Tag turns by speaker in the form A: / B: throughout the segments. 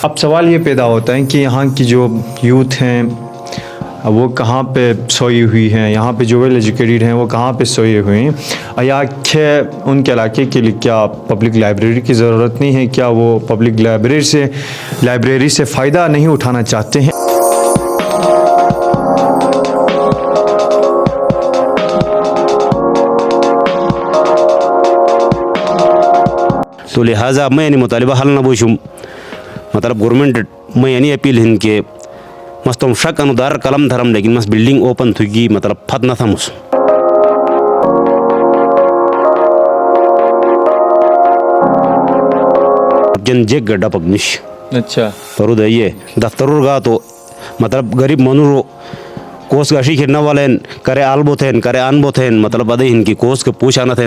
A: अब सवाल ये पैदा होता है कि यहाँ की जो यूथ हैं वो कहाँ पे सोई हुई हैं, यहाँ पे जो वेल एजुकेटेड हैं वो कहाँ पे सोए हुए हैं, या उनके इलाके के लिए क्या पब्लिक लाइब्रेरी की ज़रूरत नहीं है, क्या वो पब्लिक लाइब्रेरी से फ़ायदा नहीं उठाना चाहते हैं।
B: तो लिहाजा मैं यानी मुतालिबा हल न बोशुम मतलब गवर्नमेंट मैं यानी अपील हिंद के मस्तम शक अनुदार कलम धरम लेकिन मस्त बिल्डिंग ओपन थुगी मतलब फत न थमुस जन जेग गड्ढा पगनिश।
A: अच्छा
B: तरुद ये दफ्तरुर गा तो मतलब गरीब मनुरो कोस गाशी खिरना वाले करे आलबो थे करे अनबो थे मतलब अदे इनकी कोस के पूछा न थे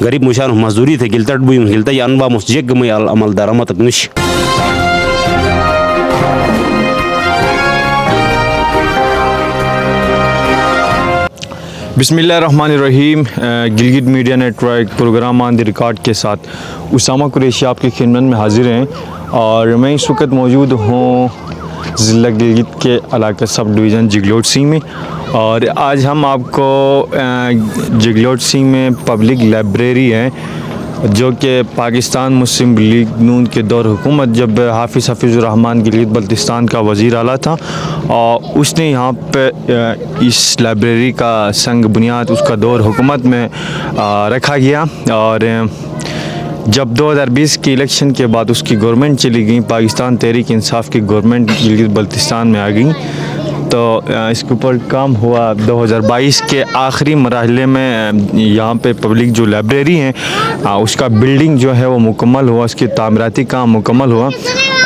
B: गरीब मुशान मजदूरी थे गिलतट बुई गिलता या अनबा मुस जेग में अमल दरामत निश।
A: बिस्मिल्लाहिर्रहमानिर्रहीम। Gilgit media network programme on the record के साथ उसामा कुरैशी आपकी खिदमत में हाजिर हैं और मैं इस वक्त मौजूद हूँ ज़िला गिलगित के इलाका सब डिवीज़न जिगलोट सिंह में। और आज हम आपको जिगलोट सिंह में पब्लिक लाइब्रेरी है जो कि पाकिस्तान मुस्लिम लीग नून के दौर हुकूमत जब हाफिज़ुर रहमान गिलगित बल्तिस्तान का वज़ीर आला था और उसने यहाँ पे इस लाइब्रेरी का संग बुनियाद उसका दौर हुकूमत में रखा गया। और जब 2020 के इलेक्शन के बाद उसकी गवर्नमेंट चली गई, पाकिस्तान तहरीक इंसाफ की गवर्नमेंट गिलगित बल्तिस्तान में आ गई, तो इसके ऊपर काम हुआ। 2022 के आखिरी मरहले में यहाँ पे पब्लिक जो लाइब्रेरी है उसका बिल्डिंग जो है वो मुकम्मल हुआ, उसकी तामीराती काम मुकम्मल हुआ।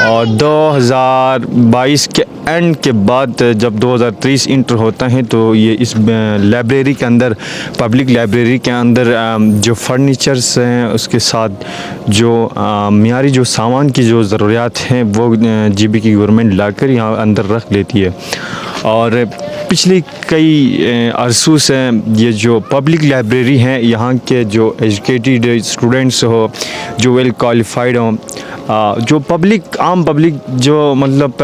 A: और 2022 के एंड के बाद जब 2023 इंटर होता है तो ये इस लाइब्रेरी के अंदर पब्लिक लाइब्रेरी के अंदर जो फर्नीचर्स हैं उसके साथ जो मियारी जो सामान की जो ज़रूरियात हैं वो जीबी की गवर्नमेंट लाकर यहाँ अंदर रख लेती है। और पिछली कई अरसों से ये जो पब्लिक लाइब्रेरी हैं यहाँ के जो एजुकेटेड स्टूडेंट्स हो, जो वेल क्वालिफाइड हों, जो पब्लिक आम पब्लिक जो मतलब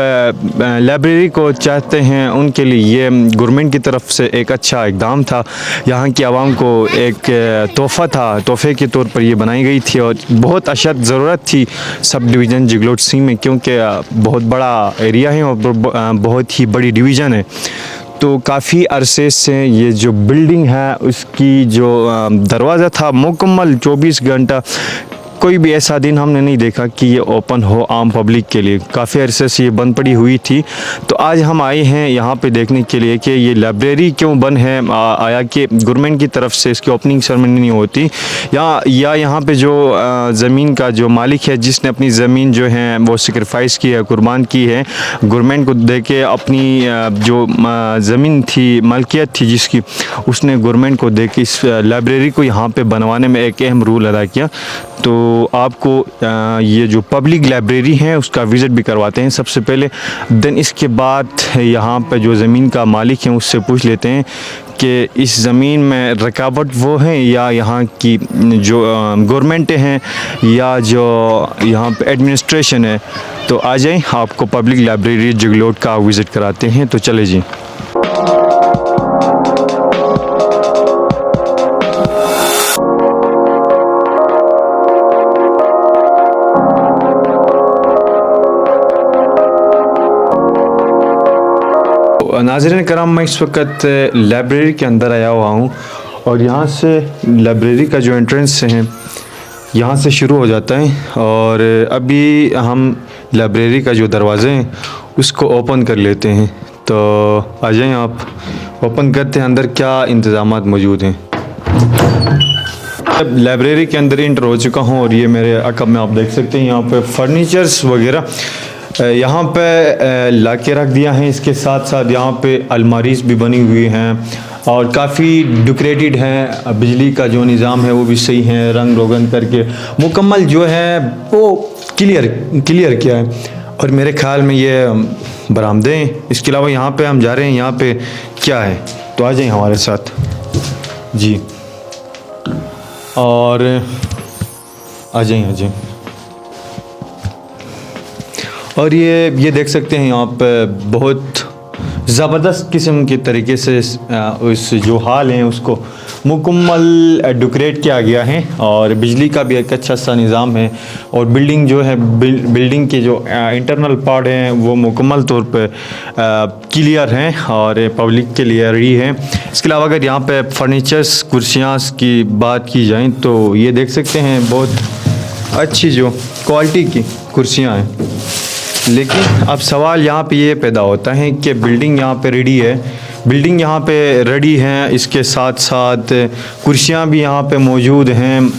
A: लाइब्रेरी को चाहते हैं उनके लिए ये गवर्नमेंट की तरफ से एक अच्छा इक़दाम था। यहाँ की आवाम को एक तोहफ़े के तौर पर ये बनाई गई थी और बहुत अशद ज़रूरत थी सब डिवीज़न जिगलोट सिंह में, क्योंकि बहुत बड़ा एरिया है और बहुत ही बड़ी डिवीज़न है। तो काफ़ी अरसे से ये जो बिल्डिंग है उसकी जो दरवाज़ा था मुकम्मल 24 घंटा, कोई भी ऐसा दिन हमने नहीं देखा कि ये ओपन हो आम पब्लिक के लिए। काफ़ी अरसे से ये बंद पड़ी हुई थी। तो आज हम आए हैं यहाँ पे देखने के लिए कि ये लाइब्रेरी क्यों बंद है, आया कि गवर्नमेंट की तरफ से इसकी ओपनिंग सेरेमनी नहीं होती, या यहाँ पे जो ज़मीन का जो मालिक है जिसने अपनी ज़मीन जो है वो सेक्रीफाइस की है, कुर्बान की है, गवर्नमेंट को दे के अपनी जो ज़मीन थी, मलकियत थी जिसकी, उसने गवर्नमेंट को दे के इस लाइब्रेरी को यहाँ पर बनवाने में एक अहम रोल अदा किया। तो आपको ये जो पब्लिक लाइब्रेरी है उसका विज़िट भी करवाते हैं सबसे पहले, देन इसके बाद यहाँ पे जो ज़मीन का मालिक है उससे पूछ लेते हैं कि इस ज़मीन में रुकावट वो है या यहाँ की जो गवर्नमेंट हैं या जो यहाँ पे एडमिनिस्ट्रेशन है। तो आ जाएं, आपको पब्लिक लाइब्रेरी जिगलोट का विज़िट कराते हैं। तो चले जी। नाज़रीन करम, मैं इस वक्त लाइब्रेरी के अंदर आया हुआ हूँ और यहाँ से लाइब्रेरी का जो एंट्रेंस है यहाँ से शुरू हो जाता है और अभी हम लाइब्रेरी का जो दरवाज़े हैं उसको ओपन कर लेते हैं। तो आ जाएं, आप ओपन करते हैं, अंदर क्या इंतज़ामात मौजूद हैं। लाइब्रेरी के अंदर इंटर हो चुका हूँ और ये मेरे अकब में आप देख सकते हैं यहाँ पे फर्नीचर्स वगैरह यहाँ पे ला के रख दिया है। इसके साथ साथ यहाँ पे अलमारीज़ भी बनी हुई हैं और काफ़ी डेकोरेटेड हैं। बिजली का जो निज़ाम है वो भी सही है, रंग रोगन करके मुकम्मल जो है वो क्लियर किया है। और मेरे ख्याल में ये बरामदे हैं। इसके अलावा यहाँ पे हम जा रहे हैं, यहाँ पे क्या है, तो आ जाएं हमारे साथ जी। और आ जाएं और ये देख सकते हैं यहाँ पे बहुत ज़बरदस्त किस्म के तरीके से उस जो हाल हैं उसको मुकम्मल डेकोरेट किया गया है और बिजली का भी एक अच्छा सा निज़ाम है और बिल्डिंग जो है बिल्डिंग के जो इंटरनल पार्ट हैं वो मुकम्मल तौर पे क्लियर हैं और पब्लिक के लिए रेडी है। इसके अलावा अगर यहाँ पे फर्नीचर्स कुर्सियाँ की बात की जाए तो ये देख सकते हैं बहुत अच्छी जो क्वालिटी की कुर्सियाँ हैं। लेकिन अब सवाल यहाँ पे ये पैदा होता है कि बिल्डिंग यहाँ पे रेडी है, बिल्डिंग यहाँ पे रेडी है, इसके साथ साथ कुर्सियाँ भी यहाँ पे मौजूद हैं,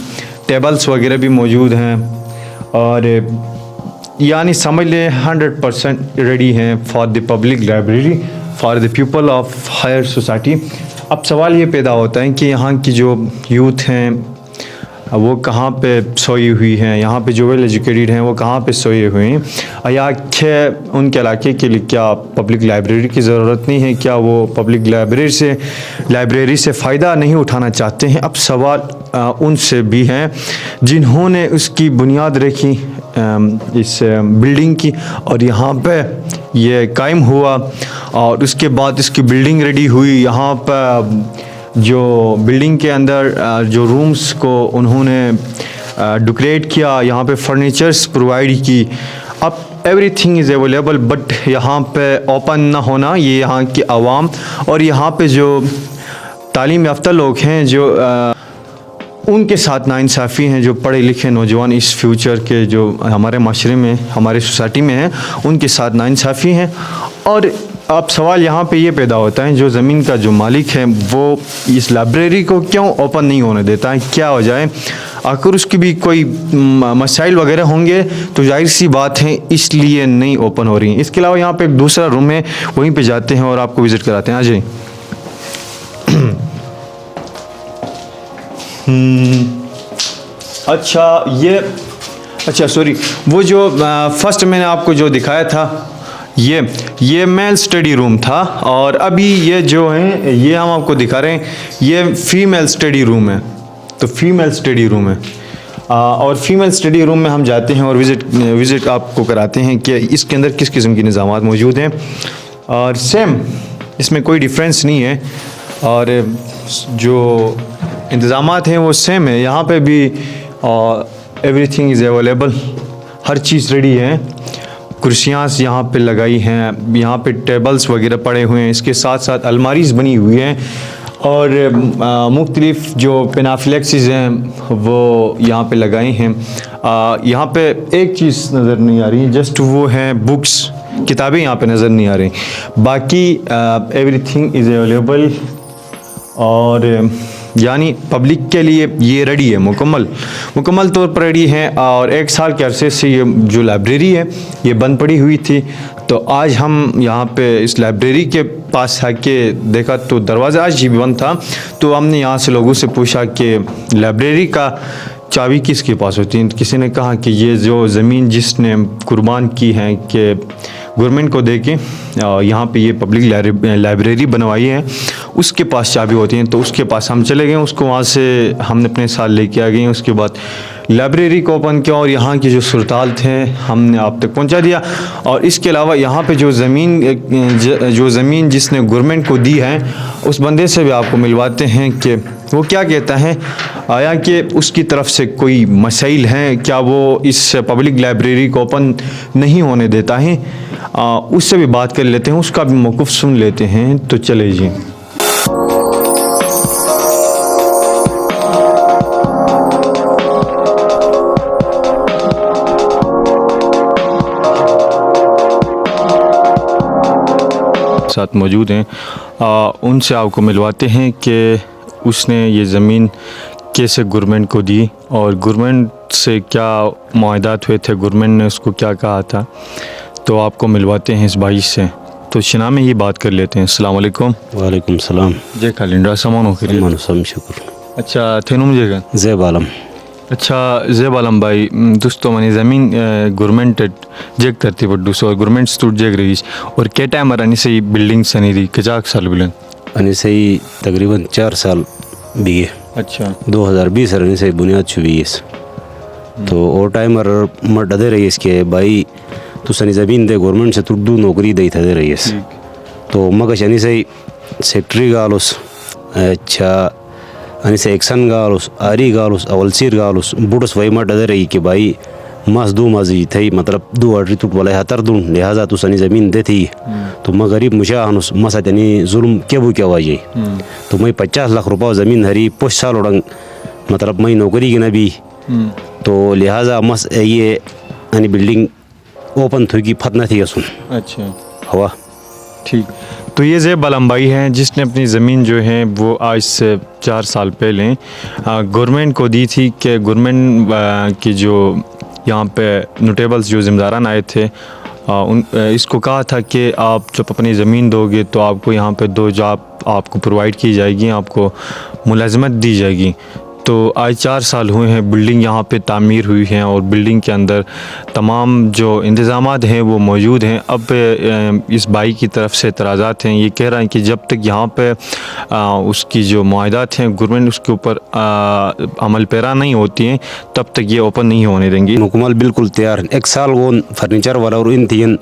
A: टेबल्स वगैरह भी मौजूद हैं और यानी समझ लें 100% रेडी हैं for the public library for the people of higher society. अब सवाल ये पैदा होता है कि यहाँ की जो यूथ हैं वो कहाँ पे सोई हुई हैं, यहाँ पे जो वेल एजुकेटेड हैं वो कहाँ पे सोए हुए हैं या क्या उनके इलाके के लिए क्या पब्लिक लाइब्रेरी की ज़रूरत नहीं है, क्या वो पब्लिक लाइब्रेरी से फ़ायदा नहीं उठाना चाहते हैं। अब सवाल उनसे भी हैं जिन्होंने उसकी बुनियाद रखी इस बिल्डिंग की और यहाँ पे ये कायम हुआ और उसके बाद इसकी बिल्डिंग रेडी हुई। यहाँ पर जो बिल्डिंग के अंदर जो रूम्स को उन्होंने डेकोरेट किया, यहाँ पे फर्नीचर्स प्रोवाइड की। अब एवरीथिंग इज़ अवेलेबल बट यहाँ पे ओपन ना होना, ये यहाँ की आवाम और यहाँ पे जो तालीम याफ्ता लोग हैं जो उनके साथ नाइंसाफ़ी हैं, जो पढ़े लिखे नौजवान इस फ्यूचर के जो हमारे माशरे में हमारे सोसाइटी में हैं उनके साथ नाइंसाफ़ी हैं। और अब सवाल यहाँ पे ये पैदा होता है जो ज़मीन का जो मालिक है वो इस लाइब्रेरी को क्यों ओपन नहीं होने देता है, क्या हो जाए, आखिर उसकी भी कोई मसाइल वगैरह होंगे तो जाहिर सी बात है इसलिए नहीं ओपन हो रही है। इसके अलावा यहाँ पे एक दूसरा रूम है, वहीं पे जाते हैं और आपको विज़िट कराते हैं। आ जाइए। अच्छा सॉरी, वो जो फर्स्ट मैंने आपको जो दिखाया था ये मेल स्टडी रूम था और अभी ये जो है ये हम आपको दिखा रहे हैं ये फीमेल स्टडी रूम है। तो फीमेल स्टडी रूम है और फीमेल स्टडी रूम में हम जाते हैं और विज़िट आपको कराते हैं कि इसके अंदर किस किस्म की निज़ामात मौजूद हैं और सेम इसमें कोई डिफरेंस नहीं है और जो इंतज़ामात हैं वो सेम है। यहाँ पे भी everything is available, her cheese ready है, कुर्सियाँ यहाँ पे लगाई हैं, यहाँ पे टेबल्स वगैरह पड़े हुए हैं, इसके साथ साथ अलमारीज़ बनी हुई हैं और मुख्तलिफ़ जो पेनाफ्लेक्सेस हैं वो यहाँ पे लगाए हैं। यहाँ पे एक चीज़ नज़र नहीं आ रही, जस्ट वो है बुक्स, किताबें यहाँ पे नज़र नहीं आ रही, बाकी एवरीथिंग इज़ अवेलेबल और यानी पब्लिक के लिए ये रेडी है, मुकम्मल तौर पर रेडी है। और एक साल के अरसे से ये जो लाइब्रेरी है ये बंद पड़ी हुई थी, तो आज हम यहाँ पे इस लाइब्रेरी के पास आके देखा तो दरवाज़ा आज ही बंद था। तो हमने यहाँ से लोगों से पूछा कि लाइब्रेरी का चाबी किसके पास होती है। किसी ने कहा कि ये जो ज़मीन जिसने कुर्बान की है कि गवर्नमेंट को दे के यहाँ पे ये पब्लिक लाइब्रेरी बनवाई है उसके पास चाबी होती हैं। तो उसके पास हम चले गए, उसको वहाँ से हमने अपने साथ लेके आ गए। उसके बाद लाइब्रेरी को ओपन किया और यहाँ के जो सुरताल थे हमने आप तक पहुँचा दिया। और इसके अलावा यहाँ पे जो ज़मीन जिसने गवर्नमेंट को दी है उस बंदे से भी आपको मिलवाते हैं कि वो क्या कहता है, आया कि उसकी तरफ से कोई मसाइल हैं, क्या वो इस पब्लिक लाइब्रेरी को ओपन नहीं होने देता है। उससे भी बात कर लेते हैं, उसका भी मौक़िफ़ सुन लेते हैं। तो चले जी। साथ मौजूद हैं, उनसे आपको मिलवाते हैं कि उसने ये ज़मीन कैसे गवर्नमेंट को दी और गवर्नमेंट से क्या मुआहदात हुए थे, गवर्नमेंट ने उसको क्या कहा था। तो आपको मिलवाते हैं इस भाई से। तो शिना में ये बात कर लेते हैं। अस्सलाम वालेकुम।
B: वालेकुम सलाम।
A: जय खालिंडा सामान हो
B: मान सम शुक्र।
A: अच्छा थेनु मुझे
B: ज़ेब आलम।
A: अच्छा ज़ेब आलम भाई, दोस्तों मैंने ज़मीन गवर्नमेंट जेक करती पड्डू और गवर्नमेंट स्टूड जेक रही और क्या टाइम रानी से बिल्डिंग सनी रही कजाक साल बिलन
B: अनि सही तकरीबन 4 साल बीए।
A: अच्छा
B: 2020 रनी से बुनियाद छुबी तो वो टाइम मर डदे रही इसके भाई तो सनी ज़मीन दे गवर्नमेंट से तुर्दू नौकरी दे था दे रही है तो मग शनि से सेक्रेटरी गालुस अच्छा अनि से एक्शन गालुस आरी गालुस अवलसीर गालुस बुड़स वही मट दे रही कि भाई मस दू मजी थी मतलब दू अटरी टूट वाले हतर दूँ लिहाजा तो सनी ज़मीन दे थी तो मैं गरीब मुशाहनुस मसा तनी जुल्म के बु क्या वाई तो मैं 50 लाख रुपया ज़मीन हरी 5 साल उड़ंग मतलब मैं नौकरी की नबी तो लिहाजा मस ये अनि बिल्डिंग ओपन थी कि फतना थी सुन
A: अच्छा
B: हवा
A: ठीक। तो ये ज़ेब बलम्बाई हैं जिसने अपनी ज़मीन जो है वो आज से 4 साल पहले गवर्नमेंट को दी थी कि गवर्नमेंट की जो यहाँ पे नोटेबल्स जो ज़िम्मेदारान आए थे इसको कहा था कि आप जब अपनी ज़मीन दोगे तो आपको यहाँ पे 2 जॉब आपको प्रोवाइड की जाएगी, आपको मुलाजमत दी जाएगी। तो आज 4 साल हुए हैं बिल्डिंग यहाँ पे तामीर हुई है और बिल्डिंग के अंदर तमाम जो इंतज़ामात हैं वो मौजूद हैं। अब इस भाई की तरफ से एतराज़ात हैं, ये कह रहे हैं कि जब तक यहाँ पे उसकी जो मुआहदात हैं गवर्नमेंट उसके ऊपर अमल पैरा नहीं होती हैं तब तक ये ओपन नहीं होने देंगी।
B: मुकम्मल बिल्कुल तैयार 1 साल गो फर्नीचर वाला और इन तीन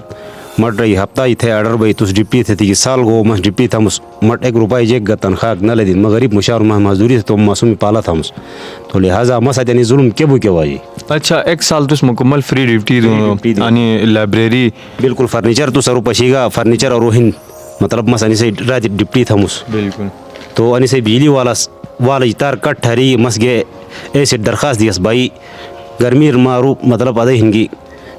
B: मट रही हफ्ता ही थे ऑर्डर भाई तुस डिप्टी थे कि साल गो मस डिप्टी था मुस मट 1 रुपये जेक ग तनख्वाह न ले दिन गरीब मुशार मजदूरी थे तो मासूम पाला था मुस तो लिहाजा मसा यानी जुल्म के बु के वाई।
A: अच्छा 1 साल तो मुकम्मल फ्री ड्यूटी यानी लाइब्रेरी
B: बिल्कुल फर्नीचर तो सरू पशीगा फर्नीचर और हिंद मतलब मस अनि से रात डिप्टी था मुस
A: बिल्कुल
B: तो अनि से बिजली वाला इतार कट ठहरी मस गए ऐसे दरख्वास्त दियस भाई गर्मी मारू मतलब अदे हिंगी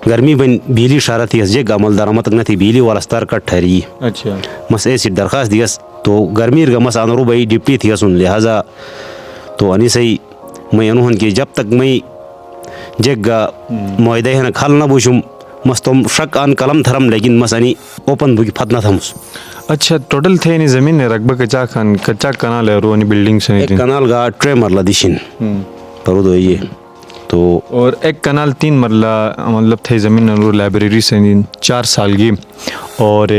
B: गर्मी बन बिजली शारा थी जे गमल दरामत न थी बिजली वाला स्तर कट ठहरी
A: अच्छा
B: मस ऐसी दरख्वास्त दियस तो गर्मी मस आनरू भाई डिप्टी थी सुन लिहाजा तो अनि सही मैं अनुहन की जब तक मैं जेगा मुआहदे है न खाल न बुशुम मस तुम शक आन कलम थरम लेकिन मस अनि ओपन बुकी फतना था मुस।
A: अच्छा टोटल थे नहीं ज़मीन ने रकबा कच्चा कनाल है रोनी बिल्डिंग से
B: एक कनाल गा ट्रे मरला दिशिन परो दो ये तो
A: और 1 कनाल 3 मरला मतलब थे ज़मीन और लाइब्रेरी से 4 साल की और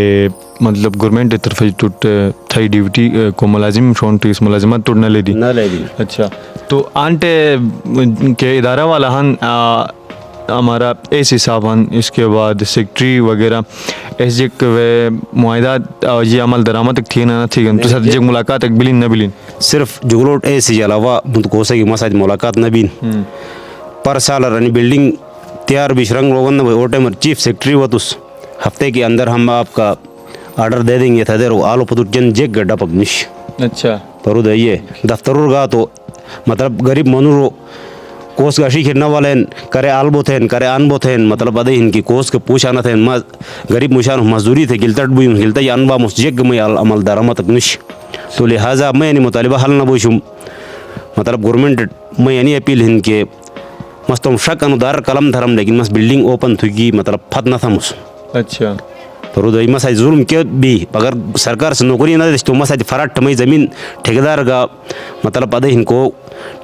A: मतलब गवर्नमेंट तरफ टूट थी ड्यूटी को मुलाजिम छोड़ इस मुलाजमत तोड़ना ले दी। अच्छा तो आंटे के इदारा वाला हन हमारा ऐसे हिसाब हन इसके बाद सेक्रेटरी वगैरह एस जे मुआहदात ये अमल दरामत तक थी ना थी तो सर जब मुलाकात तक बिलिन न बिलिन
B: सिर्फ जुगलोट ऐसे अलावा मुतकोसे की मसाज मुलाकात न बिन पर साल रनी बिल्डिंग तैयार बिशरंग लोगों ने ओटे मर चीफ सेक्रेटरी वो तुस हफ्ते के अंदर हम आपका ऑर्डर दे देंगे था देर आलो पतुर्जन जेक गड्ढा पगनिश।
A: अच्छा
B: परो दे दफ्तरों गा तो मतलब गरीब मनुरो कोस गाशी खिरना वाले करे आलबो थे करे अनबो थे मतलब अदे इनकी कोस के पूछा न थे गरीब मुशान मजदूरी थे गिलतट बुई गिलता अनबा मुस्जेक में अमल दरामत तकनिश तो लिहाजा मैं यानी मुतालिबा हल न बुशुम मतलब गवर्नमेंट मैं यानी अपील हिन के मस तुम शक अनुदार कलम धरम लेकिन मस बिल्डिंग ओपन थी मतलब फतना था मुस।
A: अच्छा
B: तो रुदई मसा जुल्म के भी अगर सरकार से नौकरी ना दे तो मसा फराट टमई ज़मीन ठेकेदार का मतलब अदे इनको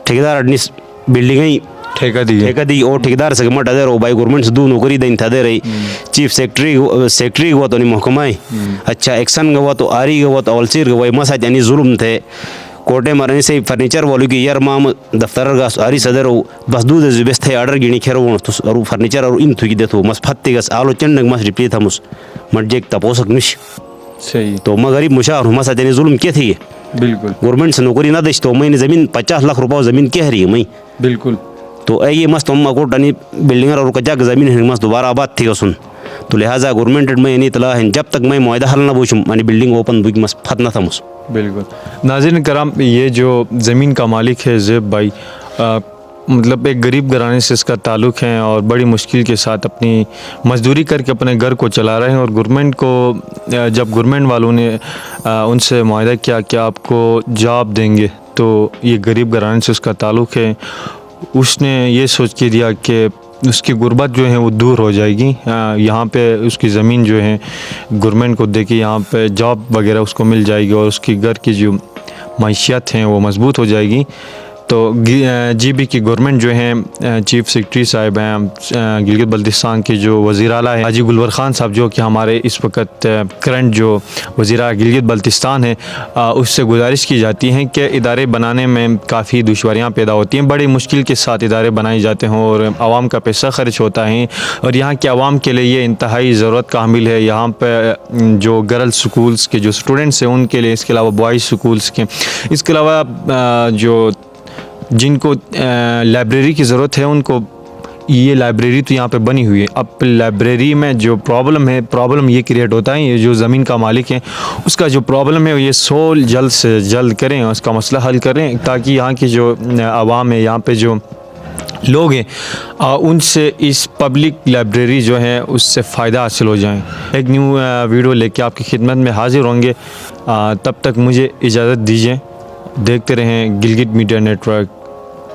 B: ठेकेदार अडनिस बिल्डिंग ही ठेका दी और ठेकेदार से मट अदे रो भाई गवर्नमेंट से 2 नौकरी देन था दे रही चीफ सेक्रेटरी हुआ तो नहीं महकमा अच्छा एक्शन गवा तो आरी गवा तो अवलसीर गवा मसा यानी जुल्म थे कोटे मरने से फर्नीचर वालों की यार माम दफ्तर का आरी सदर हो बस दूध जुबेस थे ऑर्डर गिनी खेरो तो और फर्नीचर और इन थुकी देतो मस फत्ते गस आलो चंड मस रिप्ली था मुस मर्जे तपोसक निश
A: सही
B: तो मैं गरीब मुशार हूँ मसा तेने जुल्म क्या थी
A: बिल्कुल
B: गवर्नमेंट से नौकरी ना देश तो मैंने ज़मीन 50 लाख रुपया ज़मीन क्या रही है मैं
A: बिल्कुल
B: तो ये मस्त हम को टनी बिल्डिंग और कच्चा ज़मीन है मस्त दोबारा आबाद थी सुन तो लिहाजा गवर्नमेंट में नहीं तला है जब तक मैं मुआहदा हल ना पूछूँ मैंने बिल्डिंग ओपन बुक मस्त फतना था मुझ
A: बिल्कुल। नाज़रीन कराम ये जो ज़मीन का मालिक है ज़ेब भाई मतलब एक गरीब घराने से इसका ताल्लुक़ है और बड़ी मुश्किल के साथ अपनी मजदूरी करके अपने घर को चला रहे हैं और गवर्नमेंट को जब गवर्नमेंट वालों ने उनसे मुआहदा किया कि आपको जॉब देंगे तो ये गरीब घराने से उसका ताल्लुक़ है उसने ये सोच के दिया कि उसकी गुर्बत जो है वो दूर हो जाएगी यहाँ पे उसकी ज़मीन जो है गवर्नमेंट को दे के यहाँ पे जॉब वगैरह उसको मिल जाएगी और उसकी घर की जो मैशियत हैं वो मजबूत हो जाएगी। तो GB की गवर्नमेंट जो है, चीफ सेक्रेटरी साहब हैं, गिलगित बल्तिस्तान के जो वज़ीर आला हैं हाजी गुलवर ख़ान साहब, जो कि हमारे इस वक्त करंट जो वज़ीर आला गिलगित बल्तिस्तान है, उससे गुजारिश की जाती है कि इदारे बनाने में काफ़ी दुश्वारियाँ पैदा होती हैं। बड़ी मुश्किल के साथ इदारे बनाए जाते हैं और आवाम का पैसा खर्च होता है, और यहाँ के आवाम के लिए ये इंतहाई ज़रूरत का हामिल है। यहाँ पर जो गर्ल्स स्कूल्स के जो स्टूडेंट्स हैं उनके लिए, इसके अलावा बॉयज़ स्कूल्स के, इसके अलावा जो जिनको लाइब्रेरी की ज़रूरत है उनको ये लाइब्रेरी तो यहाँ पे बनी हुई है। अब लाइब्रेरी में जो प्रॉब्लम ये क्रिएट होता है, ये जो ज़मीन का मालिक है उसका जो प्रॉब्लम है ये सोल्व जल्द से जल्द करें, उसका मसला हल करें, ताकि यहाँ की जो आवाम है, यहाँ पे जो लोग हैं, उनसे इस पब्लिक लाइब्रेरी जो है उससे फ़ायदा हासिल हो जाए। एक न्यू वीडियो लेके आपकी खिदमत में हाजिर होंगे, तब तक मुझे इजाज़त दीजिए। देखते रहें गिलगित मीडिया नेटवर्क।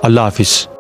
A: अल्लाह हाफिज़।